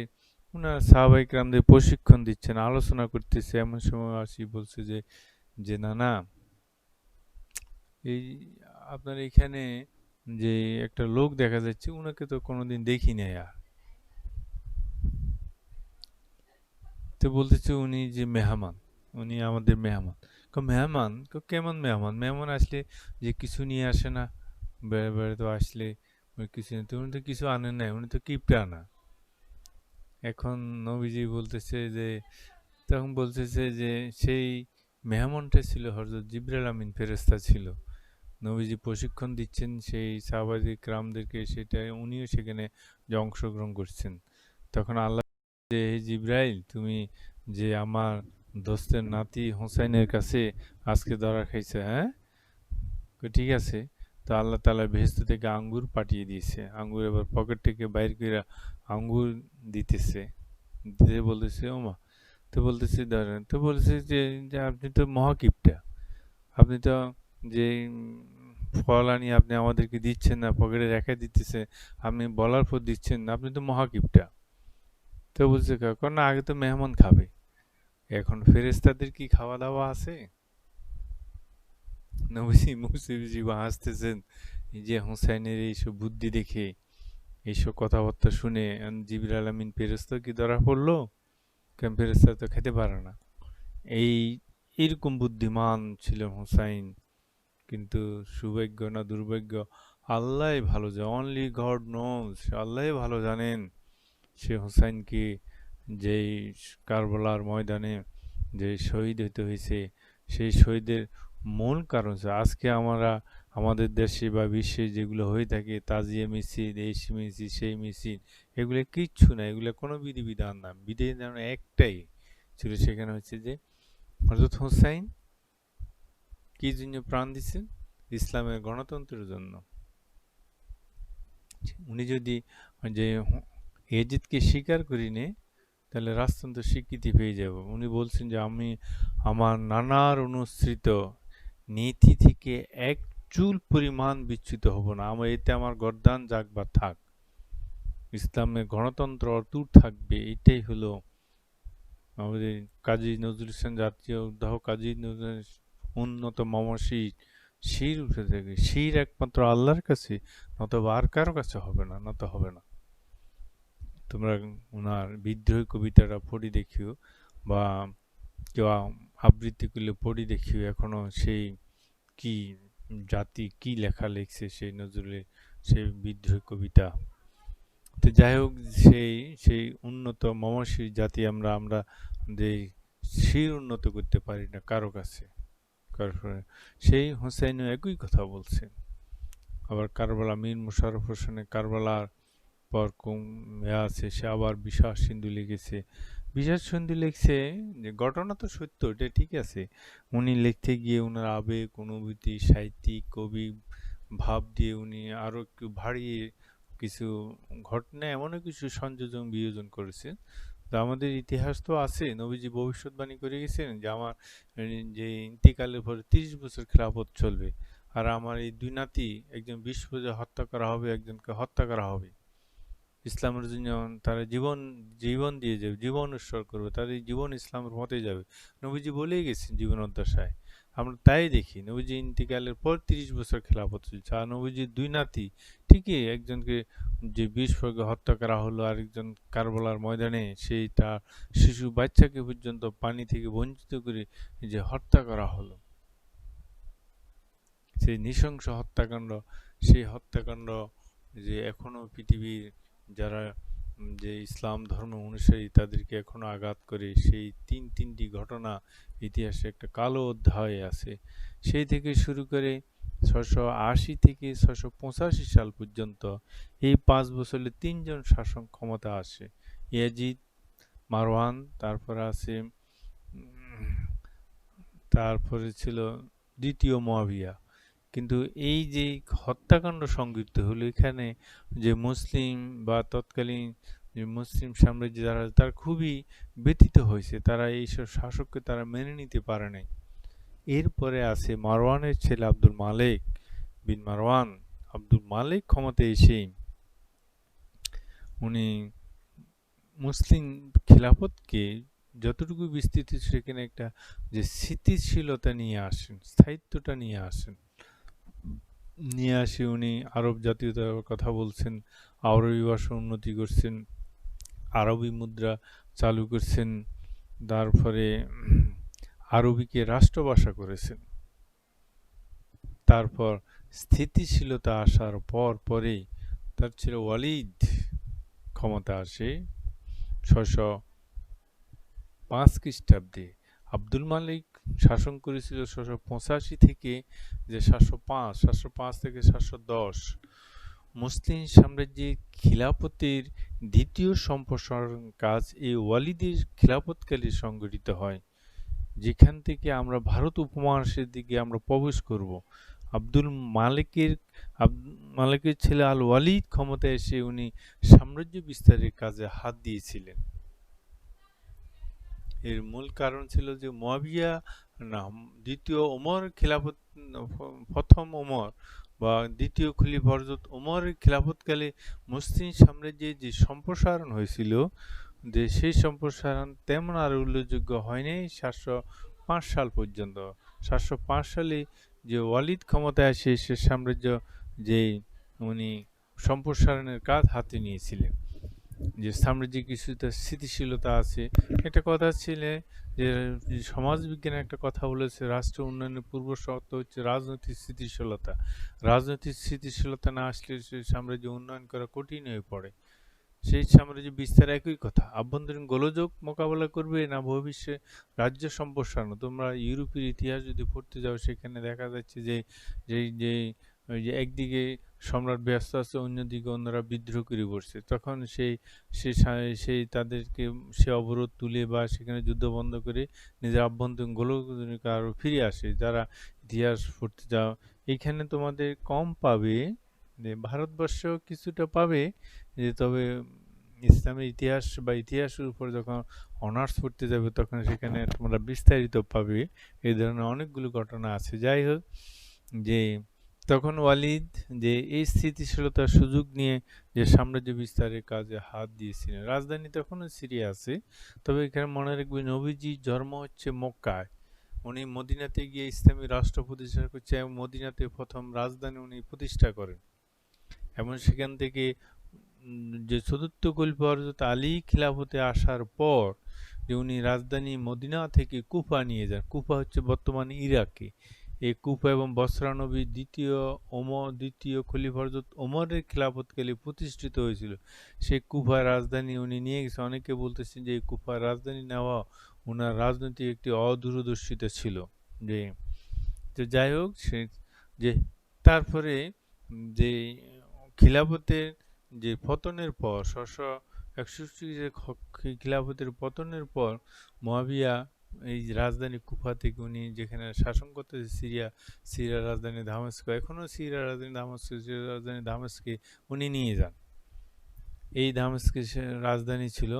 ওনার সাহাবায়ে কেরামদের প্রশিক্ষণ দিচ্ছেন, আলোচনা করতেছে, এমন সময় আসি বলছে যে যে না না, এই আপনার এখানে যে একটা লোক দেখা যাচ্ছে উনাকে তো কোনোদিন দেখি নাই আর। তো বলতেছে উনি যে মেহমান, উনি আমাদের মেহমান। মেহমান কেমন মেহমান? মেহমান আসলে যে কিছু নিয়ে আসে না, বেড়ে বেড়ে তো আসলে ওই কিছু তো উনি তো কিছু আনেন নাই, উনি তো কিপটা না। এখন নবীজি বলতেছে যে তখন বলতেছে যে সেই মেহমানটা ছিল হযরত জিবরাইল আমিন ফেরেশতা ছিল। নবীজি প্রশিক্ষণ দিচ্ছেন সেই সাহাবায়ে কেরামদেরকে, সেটা উনিও সেখানে যে অংশগ্রহণ করছেন। তখন আল্লাহ যে হে জিবরাইল, তুমি যে আমার দোস্তের নাতি হোসাইনের কাছে আজকে ধরা খাইছে, হ্যাঁ? ঠিক আছে। তো আল্লাহ তাআলা বেহেশত থেকে আঙ্গুর পাঠিয়ে দিয়েছে। আঙ্গুর এবার পকেট থেকে বাইর কইরা আঙ্গুর দিতেছে। দিতে বলতেছে ওমা, তো বলতেছে ধরেন, তো বলছে যে আপনি তো মহাকিপটা, আপনি তো যে ফল আনিয়ে আপনি আমাদেরকে দিচ্ছেন না, পকেটে রেখে দিতেছে, আপনি বলার পর দিচ্ছেন না, আপনি তো মহাকিপটা। তো বলছে কারণ না, আগে তো মেহমান খাবে, এখন ফেরেশতাদের কি খাওয়া দাওয়া আছে? নবীজি মুসিব হাসতেছেন এই যে হুসাইনের এইসব বুদ্ধি দেখে, এইসব কথাবার্তা শুনে। জিবরাইল আমিন ফেরেশতা কি ধরা পড়লো? কারণ ফেরেশতা তো খেতে পারে না। এই এরকম বুদ্ধিমান ছিল হুসাইন, কিন্তু সৌভাগ্য না দুর্ভাগ্য, আল্লাহই ভালো জানে, অনলি গড নোজ, আল্লাহই ভালো জানেন সে হুসাইনকে যেই কারবালার ময়দানে যে শহীদ হতে হয়েছে, সেই শহীদের মূল কারণ হচ্ছে আজকে আমরা আমাদের দেশে বা বিশ্বে যেগুলো হয়ে থাকে তাজিয়া মিছিল, এই মিছিল সেই মিছিল, এগুলো কিচ্ছু না, এগুলো কোনো বিধিবিধান না। বিধিবিধান একটাই ছিল, সেখানে হচ্ছে যে হযরত হুসাইন কি জন্য প্রাণ দিচ্ছেন? ইসলামের গণতন্ত্রের জন্য। উনি যদি যে এজিদকে স্বীকার করি নে, তাহলে রাজতন্ত্র স্বীকৃতি পেয়ে যাব। উনি বলছেন যে আমি আমার নানার অনুসৃত নীতি থেকে এক চুল পরিমাণ বিচ্যুত হব না, আমার এতে আমার গর্দান যাক বা থাক, ইসলামের গণতন্ত্র অটুট থাকবে। এটাই হলো আমাদের কাজী নজরুল ইসলাম জাতীয় উদ্যাহ, কাজী নজরুল উন্নত মমশি শির উঠে থাকে, শির একমাত্র আল্লাহর কাছে, নতবা আর কারো কাছে হবে না, নত হবে না। তোমরা ওনার বিদ্রোহী কবিতাটা পড়ি দেখিও, বা কেউ আবৃত্তি করলে পড়ি দেখিও, এখনো সেই কি জাতি কি লেখা লিখছে সেই নজরুলের সেই বিদ্রোহী কবিতা। তো যাই হোক, সেই সেই উন্নত মমশির জাতি আমরা, আমরা যে শির উন্নত করতে পারি না কারো কাছে, সেই হোসেনও একই কথা বলছে। আবার কারবালা মীর মোশাররফ হোসেনের কারবালার পর আছে, সে আবার বিষাদ সিন্ধু লিখেছে। বিষাদ সিন্ধু লিখছে যে ঘটনা তো সত্য, এটা ঠিক আছে। উনি লিখতে গিয়ে ওনার আবেগ অনুভূতি সাহিত্যিক কবি ভাব দিয়ে উনি আরো একটু ভারী কিছু ঘটনা, এমনও কিছু সংযোজন বিয়োজন করেছে। তো আমাদের ইতিহাস তো আছে, নবীজি ভবিষ্যৎবাণী করে গেছেন যে আমার যে ইন্তিকালের পরে 30 বছর খেলাফত চলবে, আর আমার এই দুই নাতি, একজন 20 বছর হত্যা করা হবে, একজনকে হত্যা করা হবে। ইসলামের জন্য তারা জীবন জীবন দিয়ে যাবে, জীবন উৎসর্গ করবে, তাদের জীবন ইসলামের মতে যাবে। নবীজি বলেই গেছেন জীবনোদ্দশায়। আমরা তাই দেখি নবীজি ইন্তিকালের পর 30 বছর খেলাফত চলছে, আর নবীজির দুই নাতি ঠিকই, একজনকে যে 20 বর্গে হত্যা করা হলো, আরেকজন কারবালার ময়দানে সেই তার শিশু বাচ্চাকে পর্যন্ত পানি থেকে বঞ্চিত করে যে হত্যা করা হলো, সেই নৃশংস হত্যাকাণ্ড, সেই হত্যাকাণ্ড যে এখনো পৃথিবীর যারা যে ইসলাম ধর্ম অনুসারী তাদেরকে এখনো আঘাত করে, সেই তিনটি ঘটনা ইতিহাসে একটা কালো অধ্যায় আছে। সেই থেকে শুরু করে 680 থেকে 685 সাল পর্যন্ত এই 5 বছরে তিনজন শাসক ক্ষমতা আসে, ইয়াজিদ, মারওয়ান, তারপরে আছে তারপরে ছিল দ্বিতীয় মুয়াবিয়া। কিন্তু এই যে হত্যাকাণ্ড সংঘটিত হলো এখানে, যে মুসলিম বা তৎকালীন যে মুসলিম সাম্রাজ্য যারা, তারা খুবই ব্যথিত হয়েছে, তারা এইসব শাসককে তারা মেনে নিতে পারে নাই। এরপরে আছে মারওয়ানের ছেলে আব্দুল মালিক বিন মারওয়ান। আব্দুল মালিক ক্ষমতায় এসে উনি মুসলিম খিলাফতকে যতটুকু বিস্তৃত সেখানে একটা যে স্থিতিশীলতা নিয়ে আসেন, স্থায়িত্বটা নিয়ে আসেন, নিয়ে আসে উনি আরব জাতীয়তার কথা বলছেন, আরবি ভাষা উন্নতি করছেন, আরবি মুদ্রা চালু করছেন, তারপরে আরবিকে রাষ্ট্রভাষা করেছেন। তারপর স্থিতিশীলতা আসার পরেই তার ছিল ওয়ালিদ ক্ষমতা আসে ৬০৫ খ্রিস্টাব্দে। আব্দুল মালিক শাসন করেছিল ৬৮৫ থেকে যে ৭০৫ থেকে ৭১০। মুসলিম সাম্রাজ্যের খিলাফতের দ্বিতীয় সম্প্রসারণ কাজ এই ওয়ালিদের খিলাফতকালে সংগঠিত হয়, যেখান থেকে আমরা ভারত উপমহাদেশের দিকে আমরা প্রবেশ করব। আব্দুল মালিকের মালিকের ছেলে আল ওয়ালিদ ক্ষমতায় এসে উনি সাম্রাজ্য বিস্তারের কাজে হাত দিয়েছিলেন। এর মূল কারণ ছিল যে মুয়াবিয়া না দ্বিতীয় ওমর খিলাফত, প্রথম ওমর বা দ্বিতীয় খলিফা হযরত ওমরের খিলাফতকালে মুসলিম সাম্রাজ্যের যে সম্প্রসারণ হয়েছিল, যে সেই সম্প্রসারণ তেমন আর উল্লেখযোগ্য হয়নি ৭০৫ সাল পর্যন্ত। ৭০৫ সালে যে ওয়ালিদ ক্ষমতায় আসে সে সাম্রাজ্য যে উনি সম্প্রসারণের কাজ হাতে নিয়েছিলেন, যে সাম্রাজ্যিক কিছুটা স্থিতিশীলতা আছে। একটা কথা ছিল যে সমাজবিজ্ঞানের একটা কথা বলেছে, রাষ্ট্র উন্নয়নের পূর্ব শর্ত হচ্ছে রাজনৈতিক স্থিতিশীলতা। রাজনৈতিক স্থিতিশীলতা না আসলে সে সাম্রাজ্য উন্নয়ন করা কঠিন হয়ে পড়ে। সেই সাম্রাজ্য বিস্তার একই কথা, আভ্যন্তরীণ গোলযোগ মোকাবেলা করবে না ভবিষ্যৎ রাজ্য সম্প্রসারণ। তোমরা ইউরোপের ইতিহাস যদি পড়তে যাও সেখানে দেখা যাচ্ছে যে যেই যে ওই যে একদিকে সম্রাট ব্যস্ত আছে, অন্যদিকে অন্যরা বিদ্রোহ করে বসছে, তখন সেই তাদেরকে সে অবরোধ তুলে বা সেখানে যুদ্ধ বন্ধ করে নিজের আভ্যন্তরীণ গোলযোগ আরও ফিরে আসে। যারা ইতিহাস পড়তে যাও এখানে তোমাদের কম পাবে, যে ভারতবর্ষ কিছুটা পাবে, যে তবে ইসলামের ইতিহাস বা ইতিহাসের উপর যখন অনার্স পড়তে যাবে তখন সেখানে তোমরা বিস্তারিত পাবে। এই ধরনের অনেকগুলো ঘটনা আছে। যাই হোক, যে তখন ওয়ালিদ যে এই স্থিতিশীলতার সুযোগ নিয়ে যে সাম্রাজ্য বিস্তারের কাজে হাত দিয়েছিলেন। রাজধানী তখনও সিরিয়া আছে, তবে এখানে মনে রাখবে নবীজির জন্ম হচ্ছে মক্কায়। উনি মদিনাতে গিয়ে ইসলামী রাষ্ট্র প্রতিষ্ঠা করছে এবং মদিনাতে প্রথম রাজধানী উনি প্রতিষ্ঠা করেন। এবং সেখান থেকে যে চতুর্থ খলিফা হযরত আলী খিলাফতে আসার পর যে উনি রাজধানী মদিনা থেকে কুফা নিয়ে যান। কুফা হচ্ছে বর্তমানে ইরাকে। এই কুফা এবং বসরা নবী দ্বিতীয় খলিফা হযরত ওমরের খিলাফতকালে প্রতিষ্ঠিত হয়েছিল। সেই কুফার রাজধানী উনি নিয়ে গেছে। অনেকে বলতেছেন যে এই কুফার রাজধানী নেওয়া ওনার রাজনৈতিক একটি অদূরদর্শিতা ছিল। যে তো যাই হোক, সে যে তারপরে যে খিলাফতের যে পতনের পর ৬৬১ যে খিলাফতের পতনের পর মুয়াবিয়া এই রাজধানী কুফা থেকে উনি যেখানে শাসন করতেছে সিরিয়ার রাজধানী দামেস্ক, এখনও সিরিয়ার রাজধানী দামেস্ক, সিরিয়ার রাজধানী দামেস্কে উনি নিয়ে যান। এই দামেস্কে রাজধানী ছিল।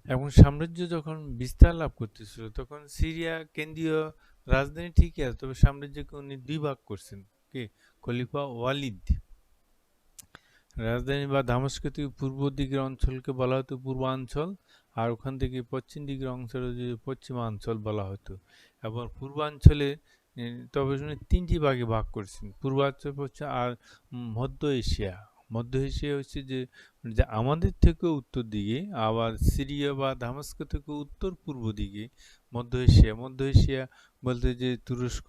এবং সাম্রাজ্য যখন বিস্তার লাভ করতেছিল তখন সিরিয়া কেন্দ্রীয় রাজধানী ঠিকই আছে, তবে সাম্রাজ্যকে উনি দুই ভাগ করছেন। কে? খলিফা ওয়ালিদ। রাজধানী বা দামেস্ক থেকে পূর্ব দিকের অঞ্চলকে বলা হতো পূর্বাঞ্চল, আর ওখান থেকে পশ্চিম দিকের অঞ্চল পশ্চিমাঞ্চল বলা হতো। এবং পূর্বাঞ্চলে তবে উনি তিনটি ভাগে ভাগ করছেন, পূর্বাঞ্চল হচ্ছে আর মধ্য এশিয়া। মধ্য এশিয়া হচ্ছে যে যে আমাদের থেকে উত্তর দিকে, আবার সিরিয়া বা দামেস্ক থেকে উত্তর পূর্ব দিকে মধ্য এশিয়া বলতে যে তুরস্ক,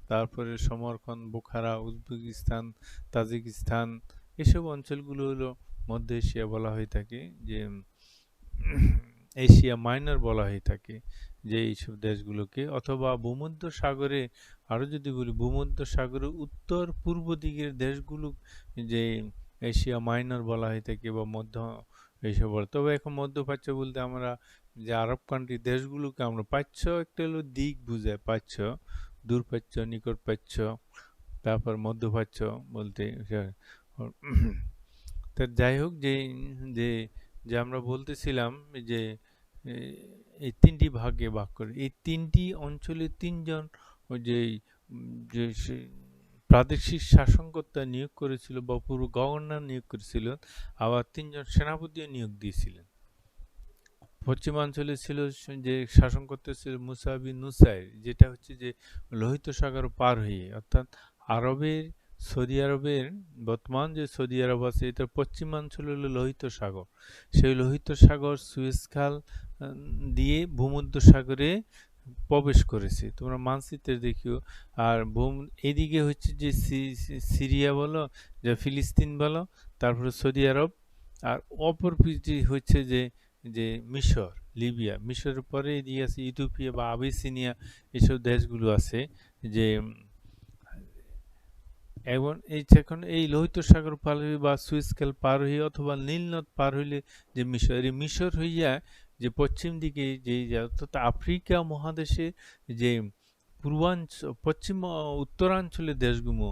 তারপরে সমরকন্দ, বোখারা, উজবেকিস্তান, তাজিকিস্তান, এসব অঞ্চলগুলো হলো মধ্য এশিয়া বলা হয়ে থাকে, যে এশিয়া মাইনর বলা হয়ে থাকে যে এইসব দেশগুলোকে। অথবা ভূমধ্য সাগরে, আরও যদি বলি ভূমধ্য সাগরের উত্তর পূর্ব দিকের দেশগুলো যে এশিয়া মাইনর বলা হয়ে থাকে বা মধ্য এইসব বলে। তবে এখন মধ্যপ্রাচ্য বলতে আমরা যে আরব কান্ট্রি দেশগুলোকে আমরা প্রাচ্য, একটা হলো দিক বুঝায় প্রাচ্য, দূরপ্রাচ্য, নিকটপ্রাচ্য, তারপর মধ্যপ্রাচ্য বলতে। তা যাই হোক, যে যে যে আমরা বলতেছিলাম যে এই তিনটি ভাগে ভাগ করে এই তিনটি অঞ্চলে তিনজন ওই যে প্রাদেশিক শাসনকর্তা নিয়োগ করেছিল বা পুরো গভর্নর নিয়োগ করেছিল, আবার তিনজন সেনাপতিও নিয়োগ দিয়েছিলেন। পশ্চিমাঞ্চলে ছিল যে শাসনকর্তা ছিল মুসা বিন নুসাইর, যেটা হচ্ছে যে লোহিত সাগর পার হয়ে, অর্থাৎ আরবের সৌদি আরবের বর্তমান যে সৌদি আরব আছে এটার পশ্চিমাঞ্চল হলো লোহিত সাগর। সেই লোহিত সাগর সুয়েজ খাল দিয়ে ভূমধ্য সাগরে প্রবেশ করেছে, তোমরা মানচিত্রে দেখিও। আর এদিকে হচ্ছে যে সিরিয়া বলো, যে ফিলিস্তিন বলো, তারপরে সৌদি আরব, আর অপর পিঠে হচ্ছে যে যে মিশর, লিবিয়া। মিশরের পরে এদিকে আছে ইথিওপিয়া বা আবিসিনিয়া, এসব দেশগুলো আছে। যে এখন এই লোহিত সাগর পার হয়ে বা সুয়েজ খাল পার হয়ে অথবা নীলনদ পার হইলে যে মিশর হইয়া যে পশ্চিম দিকে যে অর্থাৎ আফ্রিকা মহাদেশে যে পশ্চিম উত্তরাঞ্চলের দেশগুলো,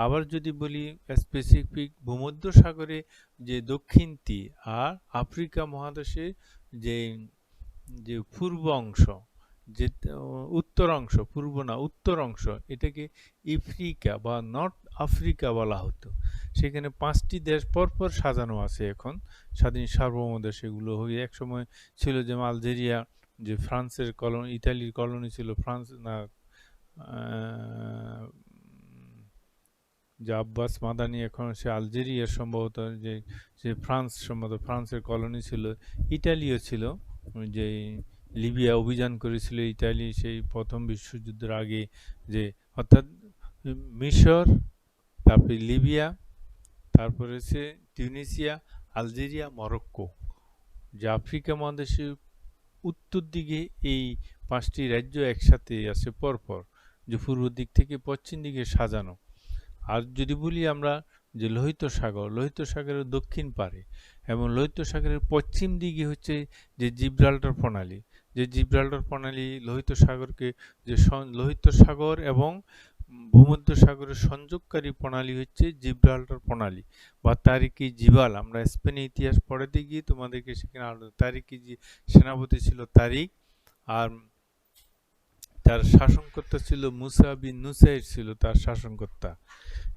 আবার যদি বলি স্পেসিফিক ভূমধ্য সাগরে যে দক্ষিণ তীর, আর আফ্রিকা মহাদেশে যে যে পূর্ব অংশ, যে উত্তর অংশ, পূর্ব না উত্তর অংশ, এটাকে ইফ্রিকা বা নর্থ আফ্রিকা বলা হতো। সেখানে 5টি দেশ পরপর সাজানো আছে এখন, স্বাধীন সার্বভৌম দেশ এগুলো হয়ে। একসময় ছিল যেমন আলজেরিয়া, যে ফ্রান্সের কলোনি, ইতালির কলোনি ছিল, ফ্রান্স না যে আব্বাস মাদানি, এখন সে আলজেরিয়া সম্ভবত, যে যে সম্ভবত ফ্রান্সের কলোনি ছিল। ইটালিও ছিল, যে লিবিয়া অভিযান করেছিল ইতালি সেই প্রথম বিশ্বযুদ্ধের আগে। যে অর্থাৎ মিশর, তারপরে লিবিয়া, তারপরে হচ্ছে টিউনিসিয়া, আলজেরিয়া, মরক্কো, যে আফ্রিকা মহাদেশের উত্তর দিকে এই 5টি রাজ্য একসাথে আছে পরপর, যে পূর্ব দিক থেকে পশ্চিম দিকে সাজানো। আর যদি বলি আমরা যে লোহিত সাগরের দক্ষিণ পারে এবং লোহিত সাগরের পশ্চিম দিকে হচ্ছে যে জিব্রাল্টার প্রণালী, যে জিব্রাল্টার প্রণালী লোহিত সাগরকে, যে লোহিত সাগর এবং ভূমধ্য সাগরের সংযোগকারী প্রণালী হচ্ছে জিব্রাল্টার প্রণালী বা তারিকি জিবাল। আমরা স্পেনের ইতিহাস পড়াতে গিয়ে তোমাদেরকে সেখানে তারিকি সেনাপতি ছিল তারিক, আর তার শাসনকর্তা ছিল মুসা বিন নুসাইর ছিল তার শাসনকর্তা।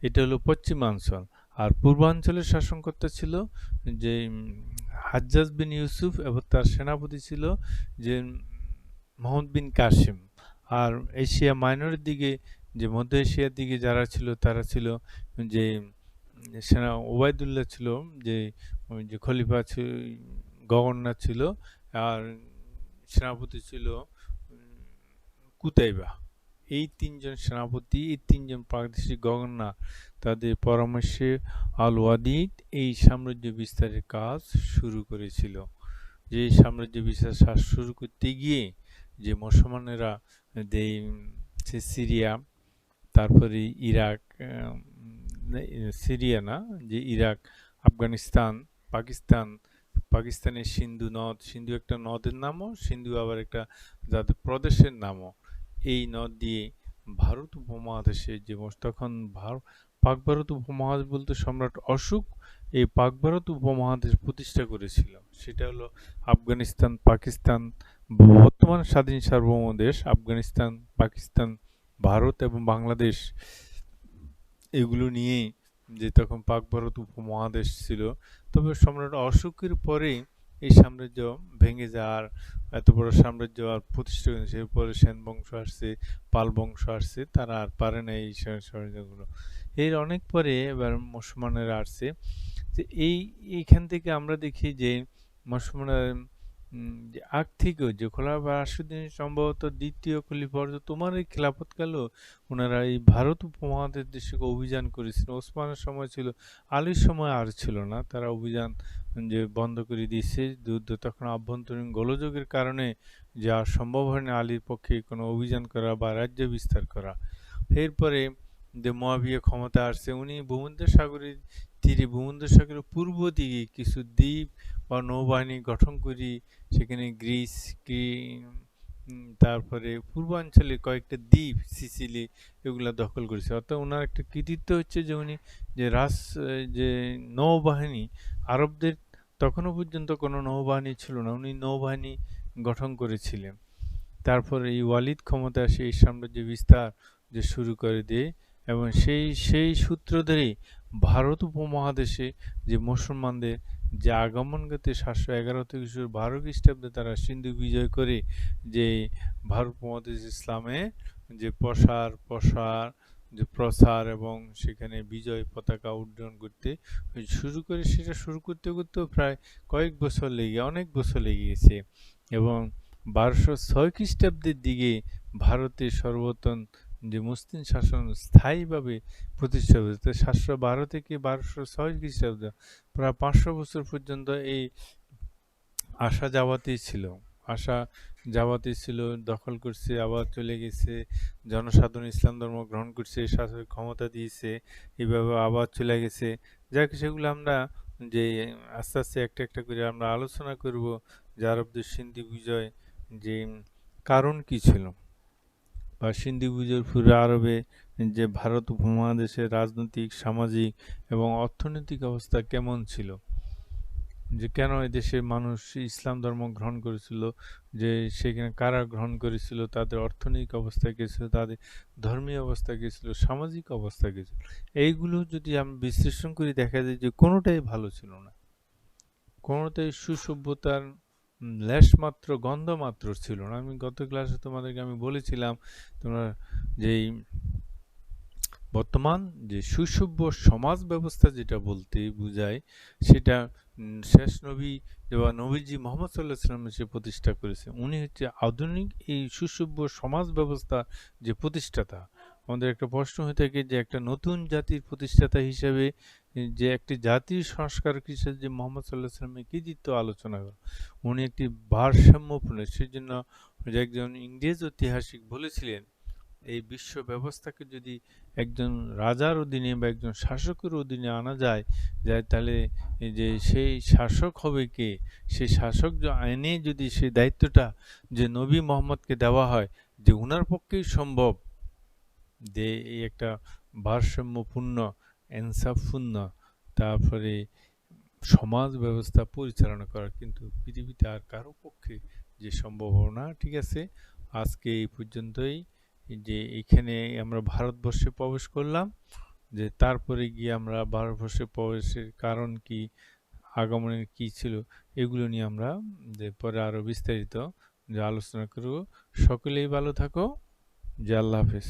এটা হলো পশ্চিমাঞ্চল। আর পূর্বাঞ্চলের শাসনকর্তা ছিল যে হাজ্জাজ বিন ইউসুফ এবং তার সেনাপতি ছিল যে মোহাম্মদ বিন কাসিম। আর এশিয়া মাইনরের দিকে, যে মধ্য এশিয়ার দিকে যারা ছিল তারা ছিল যে সেনা ওবায়দুল্লাহ ছিল, যে যে খলিফা ছিল, গভর্নর ছিল। আর সেনাপতি ছিল কুতাইবা। এই তিনজন সেনাপতি, এই তিনজন প্রাদেশিক গভর্নর, তাদের পরামর্শে আল ওয়াদিদ এই সাম্রাজ্য বিস্তারের কাজ শুরু করেছিল। যে সাম্রাজ্য বিস্তার শুরু করতে গিয়ে যে মুসলমানেরা সিরিয়া, তারপরে ইরাক, সিরিয়া না, যে ইরাক, আফগানিস্তান, পাকিস্তান, পাকিস্তানের সিন্ধু নদ, সিন্ধু একটা নদের নামও, সিন্ধু আবার একটা যাদের প্রদেশের নামও, এই নদ দিয়ে ভারত উপমহাদেশে যে তখন পাক ভারত উপমহাদেশ বলতে সম্রাট অশোক এই পাক ভারত উপমহাদেশ প্রতিষ্ঠা করেছিল। সেটা হলো আফগানিস্তান, পাকিস্তান, বর্তমান স্বাধীন সার্বভৌম দেশ আফগানিস্তান, পাকিস্তান, ভারত এবং বাংলাদেশ, এগুলো নিয়ে যে তখন পাক ভারত উপমহাদেশ ছিল। তবে সম্রাট অশোকের পরে এই সাম্রাজ্য ভেঙে যাওয়ার, এত বড় সাম্রাজ্য আর প্রতিষ্ঠা করেছে, এরপরে সেন বংশ আসছে, পাল বংশ আসছে, তারা আর পারে না এই সাম্রাজ্যগুলো। এর অনেক পরে এবার মুসলমানেরা আসছে। যে এইখান থেকে আমরা দেখি যে মুসলমানরা যে আগ থেকেও যে খোলাফা রাশিদিন সম্ভবত দ্বিতীয় খলিফা তোমার এই খেলাফতকালেও ওনারা এই ভারত উপমহাদেশ দেশে অভিযান করেছিল। ওসমানের সময় ছিল, আলীর সময় আর ছিল না, তারা অভিযান যে বন্ধ করে দিয়েছে যুদ্ধ, তখন আভ্যন্তরীণ গোলযোগের কারণে যা সম্ভব হয় না আলীর পক্ষে কোনো অভিযান করা বা রাজ্য বিস্তার করা। এরপরে যে মুয়াবিয়া ক্ষমতা আসছে, উনি ভূমধ্যসাগরের তীরে, ভূমধ্যসাগরের পূর্ব দিকে কিছু দ্বীপ বা নৌবাহিনী গঠন করি, সেখানে গ্রিস, তারপরে পূর্বাঞ্চলে কয়েকটা দ্বীপ, সিসিলি, এগুলা দখল করেছে। অর্থাৎ ওনার একটা কৃতিত্ব হচ্ছে যে উনি যে যে নৌবাহিনী, আরবদের তখনও পর্যন্ত কোনো নৌবাহিনী ছিল না, উনি নৌবাহিনী গঠন করেছিলেন। তারপর এই ওয়ালিদ ক্ষমতায় আসে এই সাম্রাজ্য বিস্তার যে শুরু করে দেয় এবং সেই সূত্র ধরেই ভারত উপমহাদেশে যে মুসলমানদের যে আগমনগত 711 থেকে শুরু 12 খ্রিস্টাব্দে তারা সিন্ধু বিজয় করে যে ভারত উপমহাদেশ ইসলামে যে প্রসার যে প্রসার এবং সেখানে বিজয় পতাকা উড্ডয়ন করতে সেটা শুরু করতে করতেও প্রায় অনেক বছর লেগে গেছে এবং 1206 খ্রিস্টাব্দের দিকে ভারতের সর্বপ্রথম যে মুসলিম শাসন স্থায়ীভাবে প্রতিষ্ঠা হয়েছে 712 থেকে 1206 খ্রিস্টাব্দ প্রায় 500 বছর পর্যন্ত এই আসা যাওয়াতেই ছিল। আসা যাওয়াতেই ছিল, দখল করছে, আবার চলে গেছে, জনসাধারণ ইসলাম ধর্ম গ্রহণ করছে, শাসকের ক্ষমতা দিয়েছে, এভাবে আবার চলে গেছে। যাক সেগুলো আমরা যে আস্তে আস্তে একটা একটা করে আমরা আলোচনা করব যে আরবদের সিন্ধু বিজয় যে কারণ কি ছিল বা সিন্ধু বিজয়ের পূর্বে আরবে যে ভারত উপমহাদেশের রাজনৈতিক, সামাজিক এবং অর্থনৈতিক অবস্থা কেমন ছিল, যে কেন এদেশের মানুষ ইসলাম ধর্ম গ্রহণ করেছিল, যে সেখানে কারা গ্রহণ করেছিল, তাদের অর্থনৈতিক অবস্থা কী ছিল, তাদের ধর্মীয় অবস্থা কী ছিল, সামাজিক অবস্থা কী ছিল, এইগুলো যদি আমরা বিশ্লেষণ করি দেখা যায় যে কোনোটাই ভালো ছিল না, কোনোটাই সুসভ্যতার লেশমাত্র গন্ধমাত্র ছিল না। আমি গত ক্লাসে তোমাদেরকে আমি বলেছিলাম তোমরা যেই বর্তমান যে সুসভ্য সমাজ ব্যবস্থা যেটা বলতে বোঝায় সেটা শেষ নবী বা নবীজি মোহাম্মদ সাল্লাহ সাল্লাম সে প্রতিষ্ঠা করেছে। উনি হচ্ছে আধুনিক এই সুসভ্য সমাজ ব্যবস্থা যে প্রতিষ্ঠাতা। আমাদের একটা প্রশ্ন হয়ে থাকে যে একটা নতুন জাতির প্রতিষ্ঠাতা হিসেবে যে একটি জাতির সংস্কারক হিসেবে যে মোহাম্মদ সাল্লাহ সাল্লামের কৃতিত্ব আলোচনা করা, উনি একটি ভারসাম্যপূর্ণ, সেই জন্য একজন ইংরেজ ঐতিহাসিক বলেছিলেন এই বিশ্ব ব্যবস্থাকে যদি একজন রাজার অধীনে বা একজন শাসকের অধীনে আনা যায় তাহলে এই যে সেই শাসক হবে কে, সেই শাসক আইনে যদি সেই দায়িত্বটা যে নবী মোহাম্মদকে দেওয়া হয় যে উনার পক্ষেই সম্ভব যে এই একটা ভারসাম্যপূর্ণ, ইনসাফপূর্ণ, তারপরে সমাজ ব্যবস্থা পরিচালনা করা, কিন্তু পৃথিবীতে আর কারো পক্ষে যে সম্ভব হবে না। ঠিক আছে, আজকে এই পর্যন্তই। যে এখানে আমরা ভারতবর্ষে প্রবেশ করলাম, যে তারপরে গিয়ে আমরা ভারতবর্ষে প্রবেশের কারণ কি, আগমনের কি ছিল, এগুলো নিয়ে আমরা যে পরে আরো বিস্তারিত যে আলোচনা করব। সকলেই ভালো থাকো। যে আল্লাহ হাফেজ।